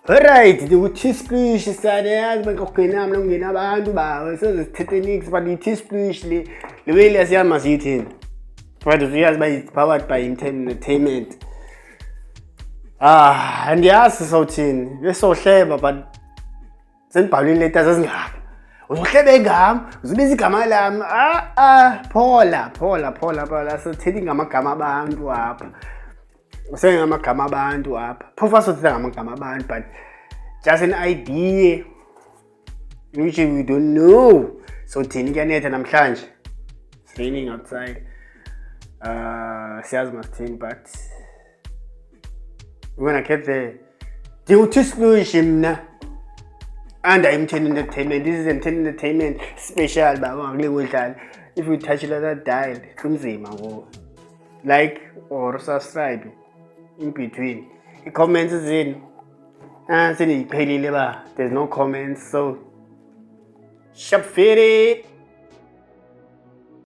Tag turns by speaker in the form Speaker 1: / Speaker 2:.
Speaker 1: Alright, T-sploosh siyayazi bakugcina mina ungena abantu bawo sezithethenix but i-T-sploosh le way lesiyazi masiyithini. But uyazi ba it's powered by entertainment. Andiyazi sawuthini besohleba but senibhalile letters ezingaka. Uzohlebe ngami, uzibiza igama lami. Phola sithethi ngamagama abantu apha. Usengamagama abantu apha. Phofu asothetha ngamagama abantu but just an idea which we don't know. So thini kuyanetha namhlanje. It's raining outside. Siyazi masithini but we're gonna keep the T-sploosh mna. And I'm telling entertainment. This is entertainment special. But if you touch that dial, like or subscribe in between. The comments is in. There's no comments, so shop fitted.